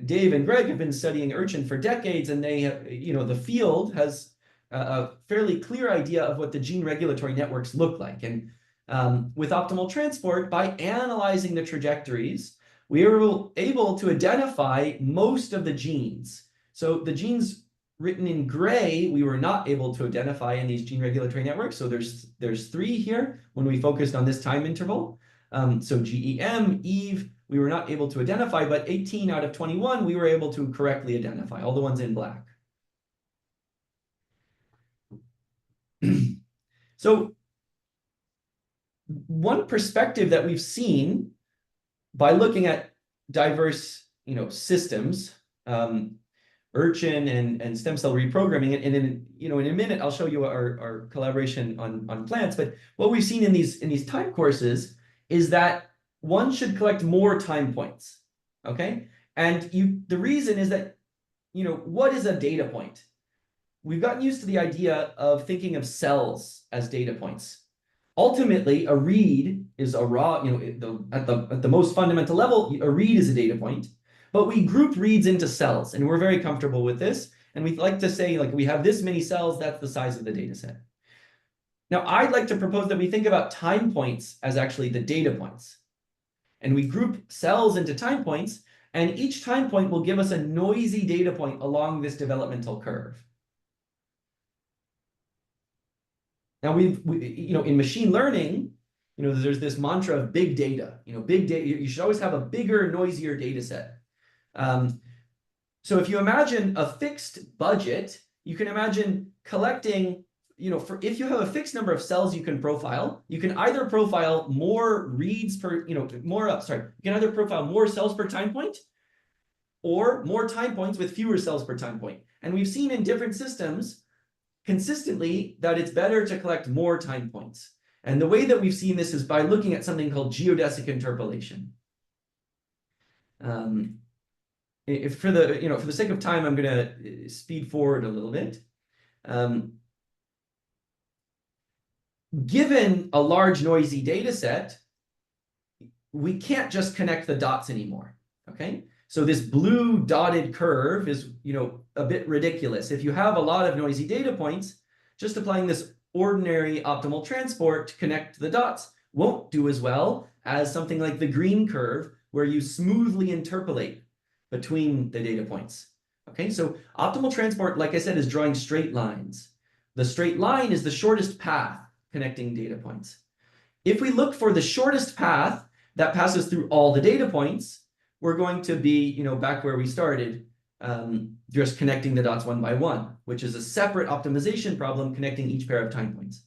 Dave and Greg have been studying urchin for decades, and they have, the field has a fairly clear idea of what the gene regulatory networks look like. And with optimal transport, by analyzing the trajectories, we were able to identify most of the genes. So the genes written in gray, we were not able to identify in these gene regulatory networks. So there's 3 here when we focused on this time interval. So GEM, Eve, we were not able to identify, but 18 out of 21, we were able to correctly identify, all the ones in black. So one perspective that we've seen by looking at diverse, systems, urchin and stem cell reprogramming, and in a minute I'll show you our collaboration on plants. But what we've seen in these time courses is that one should collect more time points. Okay, and the reason is that what is a data point? We've gotten used to the idea of thinking of cells as data points. Ultimately, a read is a raw, at the most fundamental level, a read is a data point. But we group reads into cells, and we're very comfortable with this. And we like to say, we have this many cells, that's the size of the data set. Now, I'd like to propose that we think about time points as actually the data points. and we group cells into time points, and each time point will give us a noisy data point along this developmental curve. Now in machine learning, there's this mantra of big data. Big data, you should always have a bigger, noisier data set. So if you imagine a fixed budget, you can imagine collecting, if you have a fixed number of cells you can profile, you can either profile more reads per, you can either profile more cells per time point or more time points with fewer cells per time point. And we've seen in different systems consistently that it's better to collect more time points. And the way that we've seen this is by looking at something called geodesic interpolation. For the sake of time, I'm going to speed forward a little bit. Given a large noisy data set, we can't just connect the dots anymore. Okay, so this blue dotted curve is a bit ridiculous. If you have a lot of noisy data points, just applying this ordinary optimal transport to connect the dots won't do as well as something like the green curve, where you smoothly interpolate between the data points. Okay, so optimal transport, like I said, is drawing straight lines. The straight line is the shortest path connecting data points. If we look for the shortest path that passes through all the data points, we're going to be, back where we started, just connecting the dots one by one, which is a separate optimization problem connecting each pair of time points.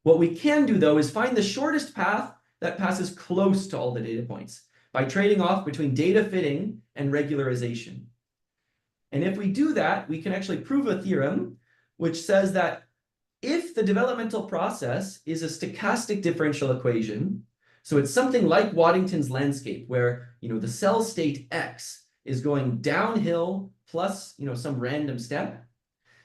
What we can do, though, is find the shortest path that passes close to all the data points by trading off between data fitting and regularization. And if we do that, we can actually prove a theorem which says that if the developmental process is a stochastic differential equation, so it's something like Waddington's landscape, where the cell state X is going downhill plus some random step.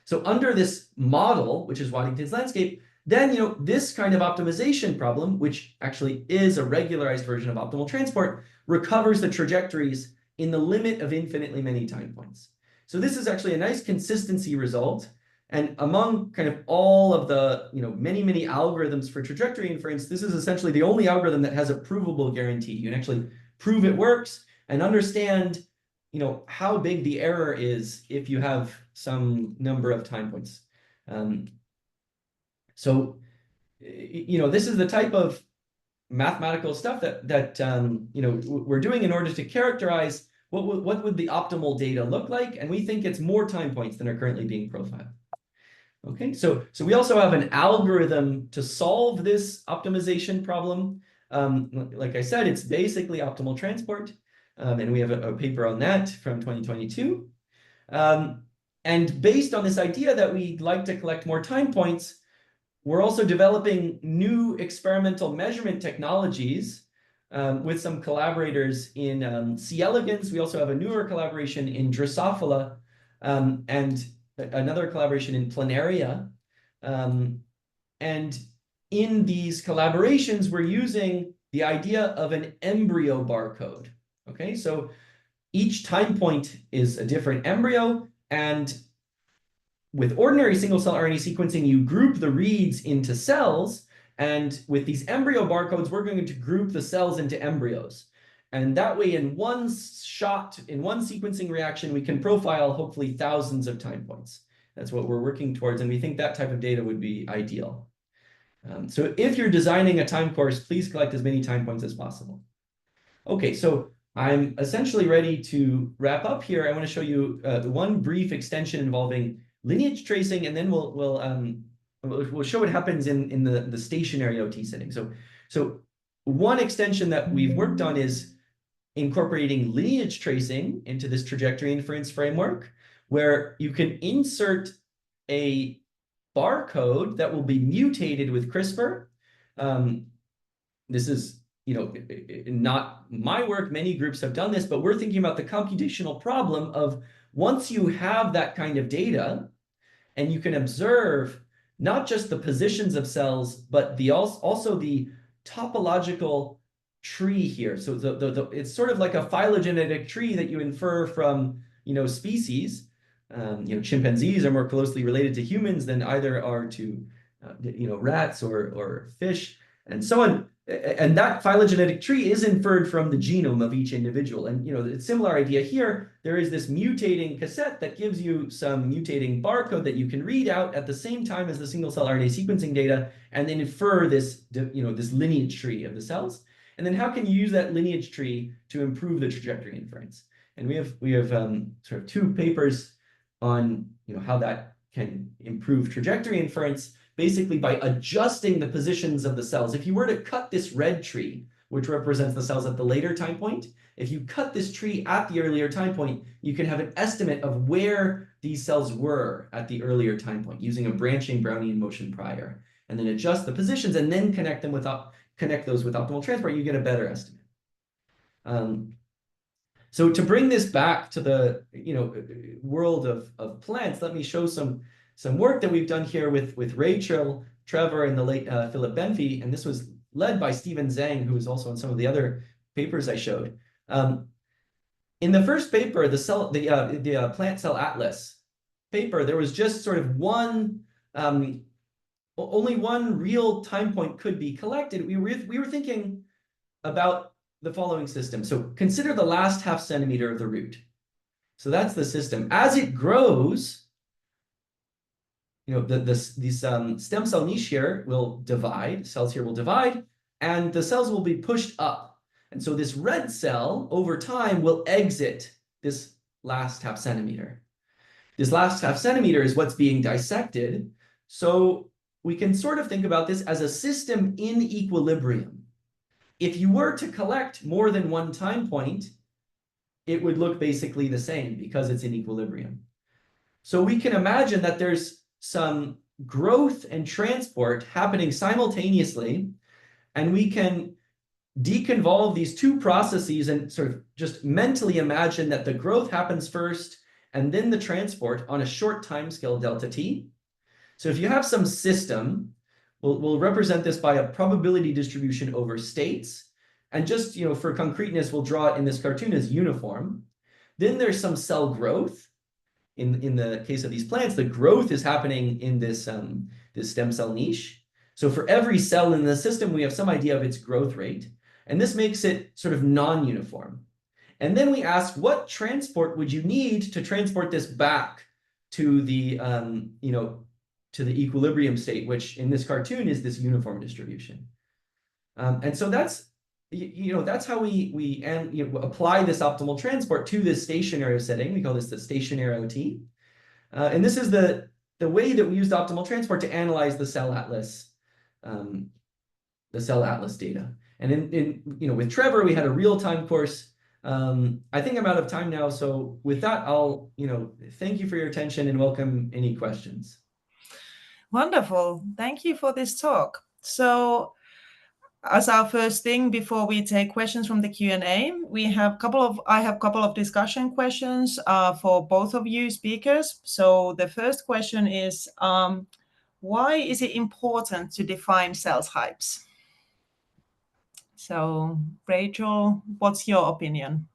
So under this model, which is Waddington's landscape, then this kind of optimization problem, which actually is a regularized version of optimal transport, recovers the trajectories in the limit of infinitely many time points. So this is actually a nice consistency result. And among kind of all of the many algorithms for trajectory inference, this is essentially the only algorithm that has a provable guarantee. You can actually prove it works and understand how big the error is if you have some number of time points. So this is the type of mathematical stuff that we're doing in order to characterize what would the optimal data look like, and we think it's more time points than are currently being profiled. Okay, so we also have an algorithm to solve this optimization problem. Like I said, it's basically optimal transport, and we have a paper on that from 2022. And based on this idea that we'd like to collect more time points, we're also developing new experimental measurement technologies with some collaborators in C. elegans. We also have a newer collaboration in Drosophila, and another collaboration in Planaria. And in these collaborations, we're using the idea of an embryo barcode. Okay, so each time point is a different embryo, and with ordinary single-cell RNA sequencing, you group the reads into cells, and with these embryo barcodes, we're going to group the cells into embryos. And that way, in one shot, in one sequencing reaction, we can profile hopefully thousands of time points. That's what we're working towards, and we think that type of data would be ideal. So if you're designing a time course, please collect as many time points as possible. Okay, so I'm essentially ready to wrap up here. I want to show you one brief extension involving lineage tracing, and then we'll show what happens in the stationary OT setting. So one extension that we've worked on is incorporating lineage tracing into this trajectory inference framework, where you can insert a barcode that will be mutated with CRISPR. This is not my work. Many groups have done this, but we're thinking about the computational problem of once you have that kind of data, and you can observe not just the positions of cells, but also the topological tree here. So it's sort of like a phylogenetic tree that you infer from species. Chimpanzees are more closely related to humans than either are to rats or fish and so on. And that phylogenetic tree is inferred from the genome of each individual. And it's a similar idea here. There is this mutating cassette that gives you some mutating barcode that you can read out at the same time as the single cell RNA sequencing data, and then infer this, this lineage tree of the cells. And then how can you use that lineage tree to improve the trajectory inference? And we have sort of two papers on how that can improve trajectory inference, basically by adjusting the positions of the cells. If you were to cut this red tree, which represents the cells at the later time point, if you cut this tree at the earlier time point, you can have an estimate of where these cells were at the earlier time point using a branching Brownian motion prior, and then adjust the positions and then connect those with optimal transport, you get a better estimate. So to bring this back to the world of plants, let me show some work that we've done here with Rachel, Trevor, and the late Philip Benfey, and this was led by Stephen Zhang, who was also on some of the other papers I showed. In the first paper, the plant cell atlas paper, there was just sort of only one real time point could be collected. We were thinking about the following system. So consider the last half centimeter of the root. So that's the system. As it grows, these stem cell niche here will divide, cells here will divide, and the cells will be pushed up. And so this red cell over time will exit this last half centimeter. This last half centimeter is what's being dissected. So we can sort of think about this as a system in equilibrium. If you were to collect more than one time point, it would look basically the same because it's in equilibrium. So we can imagine that there's some growth and transport happening simultaneously, and we can deconvolve these two processes and sort of just mentally imagine that the growth happens first and then the transport on a short time scale delta t. So if you have some system, we'll represent this by a probability distribution over states. And just for concreteness, we'll draw it in this cartoon as uniform. Then there's some cell growth. In the case of these plants, the growth is happening in this stem cell niche. So for every cell in the system, we have some idea of its growth rate. And this makes it sort of non-uniform. And then we ask, what transport would you need to transport this back to the to the equilibrium state, which in this cartoon is this uniform distribution. And so that's how we apply this optimal transport to this stationary setting. We call this the stationary OT. And this is the way that we used optimal transport to analyze the cell atlas data. And with Trevor, we had a real-time course. I think I'm out of time now. So with that, I'll thank you for your attention and welcome any questions. Wonderful. Thank you for this talk. So as our first thing, before we take questions from the Q&A, I have a couple of discussion questions for both of you speakers. So the first question is, why is it important to define cell types? So Rachel, what's your opinion?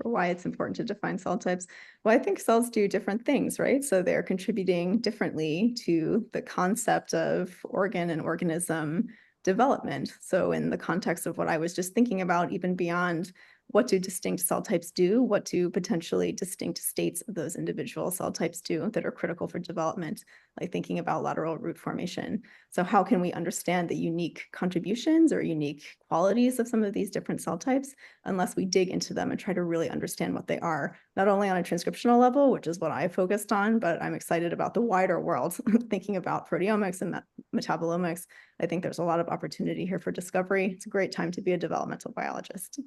For why it's important to define cell types? Well, I think cells do different things, right? So they're contributing differently to the concept of organ and organism development. So in the context of what I was just thinking about, even beyond what do distinct cell types do, what do potentially distinct states of those individual cell types do that are critical for development, like thinking about lateral root formation. So how can we understand the unique contributions or unique qualities of some of these different cell types unless we dig into them and try to really understand what they are, not only on a transcriptional level, which is what I focused on, but I'm excited about the wider world, thinking about proteomics and metabolomics. I think there's a lot of opportunity here for discovery. It's a great time to be a developmental biologist.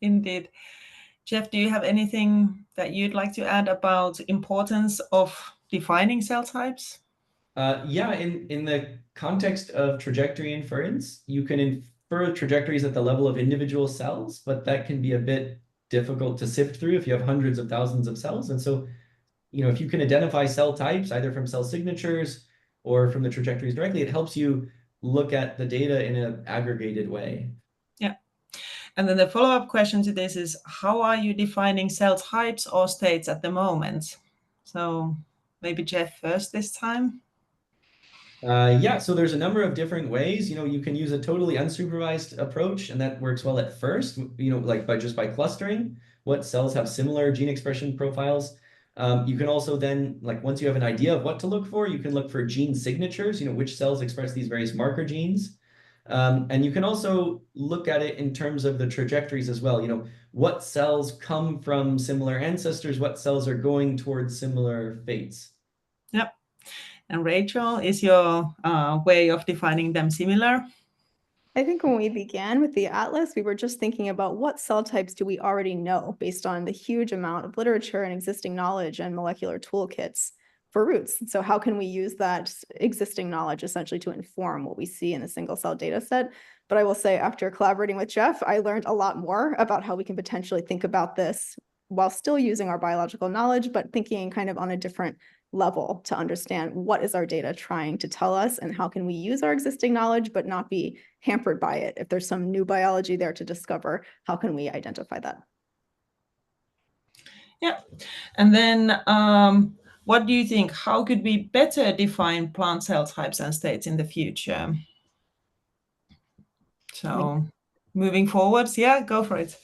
Indeed. Geoff, do you have anything that you'd like to add about the importance of defining cell types? Yeah, in the context of trajectory inference, you can infer trajectories at the level of individual cells, but that can be a bit difficult to sift through if you have hundreds of thousands of cells. And so, if you can identify cell types, either from cell signatures or from the trajectories directly, it helps you look at the data in an aggregated way. Yeah. And then the follow-up question to this is, how are you defining cell types or states at the moment? So maybe Geoff first this time. Yeah, so there's a number of different ways. You can use a totally unsupervised approach, and that works well at first, like by clustering what cells have similar gene expression profiles. You can also then, like once you have an idea of what to look for, you can look for gene signatures, which cells express these various marker genes. And you can also look at it in terms of the trajectories as well. What cells come from similar ancestors, what cells are going towards similar fates. Yep. And Rachel, is your way of defining them similar? I think when we began with the atlas, we were just thinking about what cell types do we already know based on the huge amount of literature and existing knowledge and molecular toolkits for roots. So how can we use that existing knowledge essentially to inform what we see in a single cell data set? But I will say, after collaborating with Geoff, I learned a lot more about how we can potentially think about this while still using our biological knowledge, but thinking kind of on a different level to understand what is our data trying to tell us and how can we use our existing knowledge but not be hampered by it. If there's some new biology there to discover, how can we identify that? Yeah. And then what do you think? How could we better define plant cell types and states in the future? So moving forwards, yeah, go for it.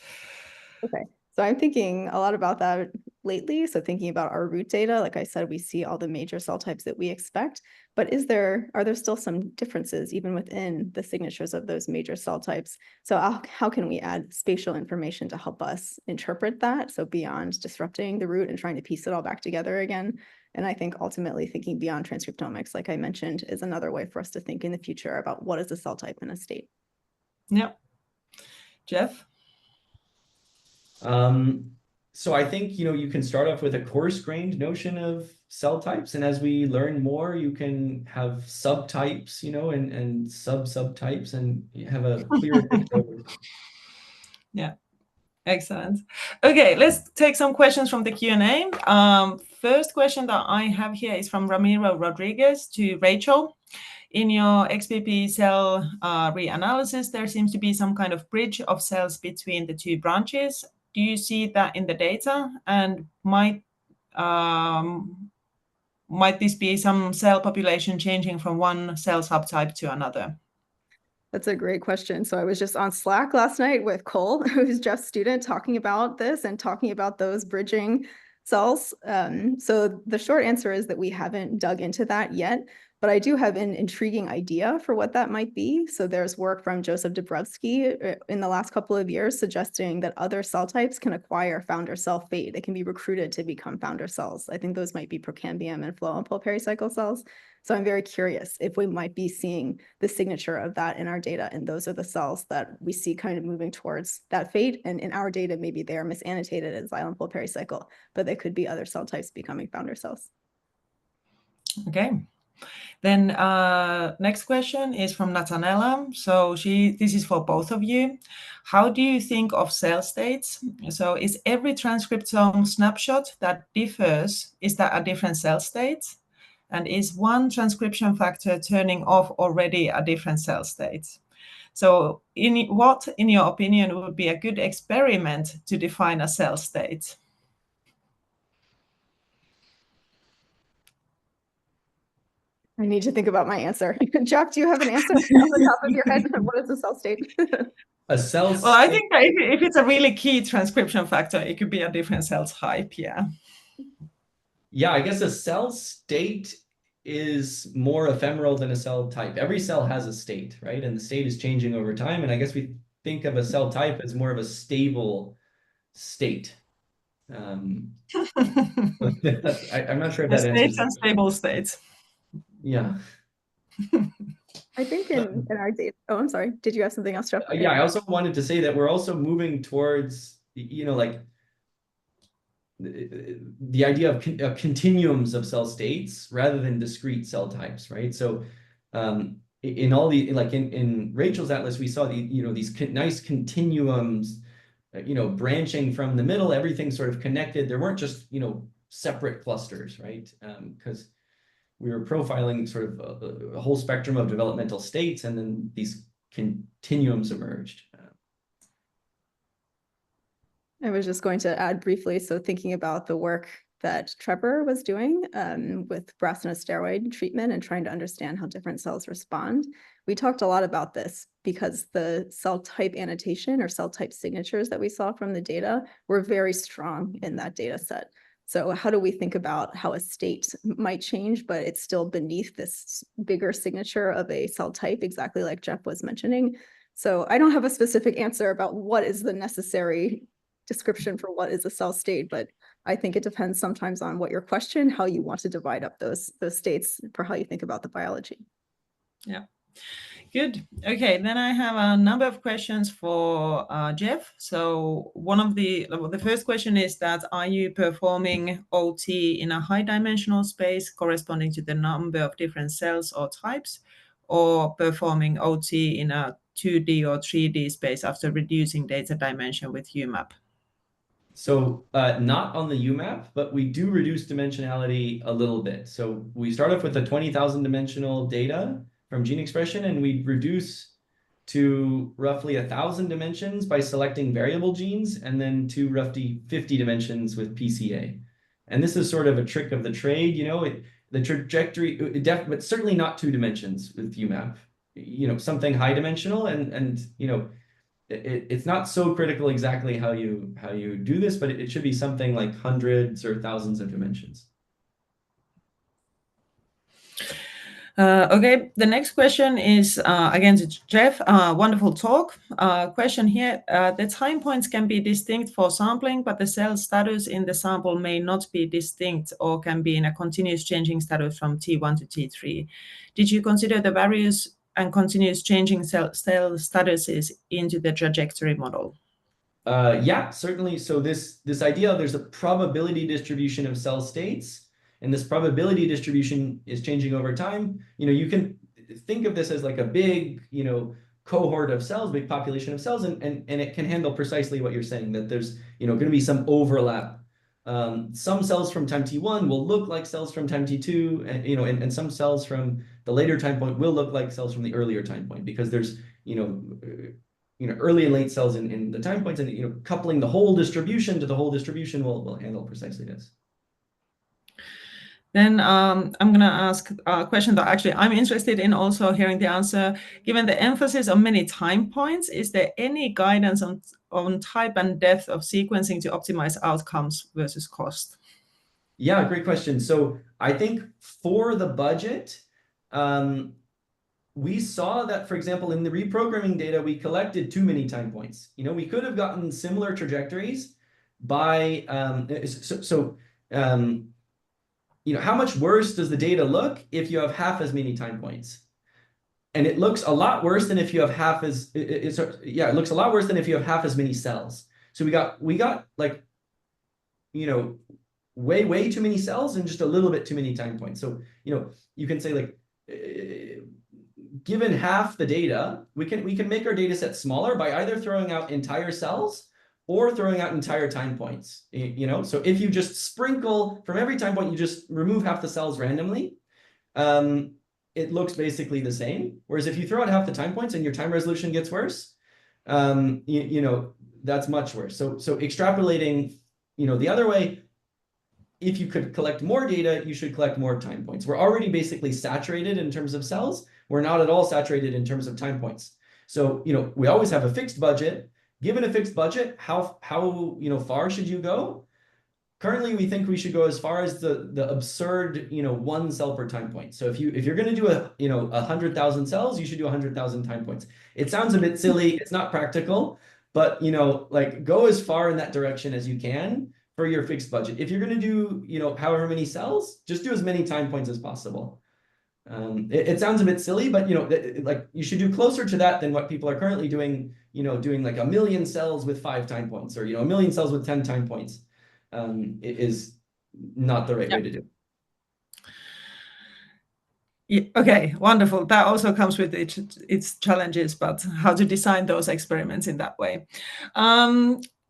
Okay, so I'm thinking a lot about that lately. So thinking about our root data, like I said, we see all the major cell types that we expect, but are there still some differences even within the signatures of those major cell types? So how can we add spatial information to help us interpret that? So beyond disrupting the root and trying to piece it all back together again. And I think ultimately thinking beyond transcriptomics, like I mentioned, is another way for us to think in the future about what is a cell type in a state. Yeah. Geoff? So I think, you can start off with a coarse-grained notion of cell types. And as we learn more, you can have subtypes, and sub-subtypes, and you have a clearer picture. Yeah. Excellent. Okay, let's take some questions from the Q&A. First question that I have here is from Ramiro Rodriguez to Rachel. In your XPP cell reanalysis, there seems to be some kind of bridge of cells between the two branches. Do you see that in the data? And might this be some cell population changing from one cell subtype to another? That's a great question. So I was just on Slack last night with Cole, who's Geoff's student, talking about this and talking about those bridging cells. So the short answer is that we haven't dug into that yet, but I do have an intriguing idea for what that might be. So there's work from Joseph Dabrowski in the last couple of years suggesting that other cell types can acquire founder cell fate. They can be recruited to become founder cells. I think those might be Procambium and phloem pericycle cells. So I'm very curious if we might be seeing the signature of that in our data, and those are the cells that we see kind of moving towards that fate. And in our data, maybe they are misannotated as xylem full pericycle, but they could be other cell types becoming founder cells. Okay. Then next question is from Natanella. So this is for both of you. How do you think of cell states? So is every transcriptome snapshot that differs, is that a different cell state? And is one transcription factor turning off already a different cell state? So what, in your opinion, would be a good experiment to define a cell state? I need to think about my answer. Geoff, do you have an answer off the top of your head? What is a cell state? A cell Well, I state. think that if it's a really key transcription factor, it could be a different cell type, yeah. Yeah, I guess a cell state is more ephemeral than a cell type. Every cell has a state, right? And the state is changing over time. And I guess we think of a cell type as more of a stable state. I'm not sure if that answers States and stable states. Yeah. I think in our data, oh, I'm sorry. Did you have something else, Geoff? Yeah, I also wanted to say that we're also moving towards, like the idea of continuums of cell states rather than discrete cell types, right? So in all the, like in Rachel's atlas, we saw these nice continuums, branching from the middle, everything sort of connected. There weren't just, separate clusters, right? Because we were profiling sort of a whole spectrum of developmental states, and then these continuums emerged. I was just going to add briefly, so thinking about the work that Trevor was doing with steroid treatment and trying to understand how different cells respond. We talked a lot about this because the cell type annotation or cell type signatures that we saw from the data were very strong in that data set. So how do we think about how a state might change, but it's still beneath this bigger signature of a cell type, exactly like Geoff was mentioning? So I don't have a specific answer about what is the necessary description for what is a cell state, but I think it depends sometimes on what your question, how you want to divide up those states for how you think about the biology. Yeah. Good. Okay, then I have a number of questions for Geoff. So one of the first question is that, are you performing OT in a high dimensional space corresponding to the number of different cells or types, or performing OT in a 2D or 3D space after reducing data dimension with UMAP? So not on the UMAP, but we do reduce dimensionality a little bit. So we start off with the 20,000 dimensional data from gene expression, and we reduce to roughly 1,000 dimensions by selecting variable genes, and then to roughly 50 dimensions with PCA. And this is sort of a trick of the trade, the trajectory, but certainly not 2 dimensions with UMAP. Something high dimensional, and it's not so critical exactly how you do this, but it should be something like hundreds or thousands of dimensions. Okay, the next question is again to Geoff. Wonderful talk. Question here: the time points can be distinct for sampling, but the cell status in the sample may not be distinct or can be in a continuous changing status from T1 to T3. Did you consider the various and continuous changing cell statuses into the trajectory model? Yeah, certainly. So this idea, there's a probability distribution of cell states, and this probability distribution is changing over time. You can think of this as like a big, cohort of cells, big population of cells, and it can handle precisely what you're saying, that there's, going to be some overlap. Some cells from time T1 will look like cells from time T2, and some cells from the later time point will look like cells from the earlier time point, because there's, early and late cells in the time points, and coupling the whole distribution to the whole distribution will handle precisely this. Then I'm going to ask a question that actually I'm interested in also hearing the answer. Given the emphasis on many time points, is there any guidance on type and depth of sequencing to optimize outcomes versus cost? Yeah, great question. So I think for the budget, we saw that, for example, in the reprogramming data, we collected too many time points. We could have gotten similar trajectories by, how much worse does the data look if you have half as many time points? And it looks a lot worse than if you have it looks a lot worse than if you have half as many cells. So we got like, way too many cells and just a little bit too many time points. So, you can say like, given half the data, we can make our data set smaller by either throwing out entire cells or throwing out entire time points. So if you just sprinkle from every time point, you just remove half the cells randomly, it looks basically the same. Whereas if you throw out half the time points and your time resolution gets worse, that's much worse. So extrapolating, the other way, if you could collect more data, you should collect more time points. We're already basically saturated in terms of cells. We're not at all saturated in terms of time points. So, we always have a fixed budget. Given a fixed budget, how far should you go? Currently, we think we should go as far as the absurd, 1 cell per time point. So if you're going to do 100,000 cells, you should do 100,000 time points. It sounds a bit silly. It's not practical, but like go as far in that direction as you can for your fixed budget. If you're going to do, however many cells, just do as many time points as possible. It sounds a bit silly, but like you should do closer to that than what people are currently doing, doing like 1 million cells with 5 time points, or 1 million cells with 10 time points. It is not the right way to do it. Yeah, okay, wonderful. That also comes with its challenges, but how to design those experiments in that way.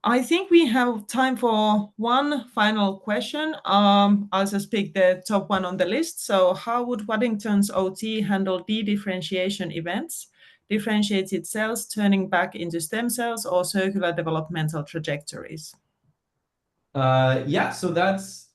I think we have time for one final question. I'll just pick the top one on the list. So how would Waddington's OT handle dedifferentiation events, differentiated cells turning back into stem cells, or circular developmental trajectories? Yeah, so that's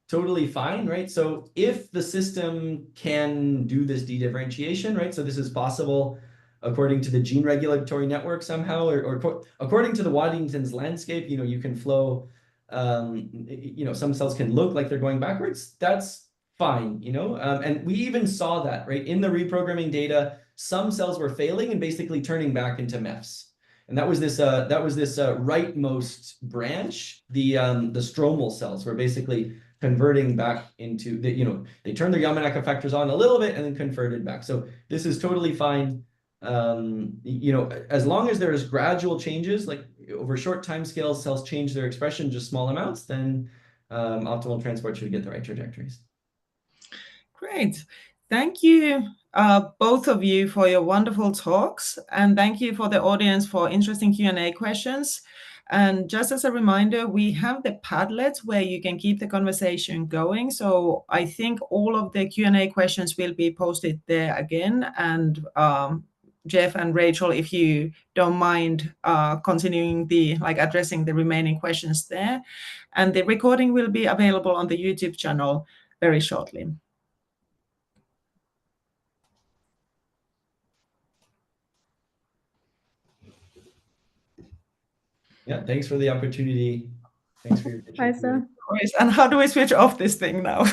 totally fine, right? So if the system can do this dedifferentiation, right? So this is possible according to the gene regulatory network somehow, or according to the Waddington's landscape, you can flow, some cells can look like they're going backwards. That's fine, and we even saw that, right? In the reprogramming data, some cells were failing and basically turning back into MEFs. And that was this rightmost branch, the stromal cells were basically converting back into they turned their Yamanaka factors on a little bit and then converted back. So this is totally fine. As long as there is gradual changes, like over short time scales, cells change their expression just small amounts, then optimal transport should get the right trajectories. Great. Thank you, both of you, for your wonderful talks. And thank you for the audience for interesting Q&A questions. And just as a reminder, we have the Padlets where you can keep the conversation going. So I think all of the Q&A questions will be posted there again. And Geoff and Rachel, if you don't mind continuing addressing the remaining questions there. And the recording will be available on the YouTube channel very shortly. Yeah, thanks for the opportunity. Thanks for your attention. Kaisa. And how do we switch off this thing now?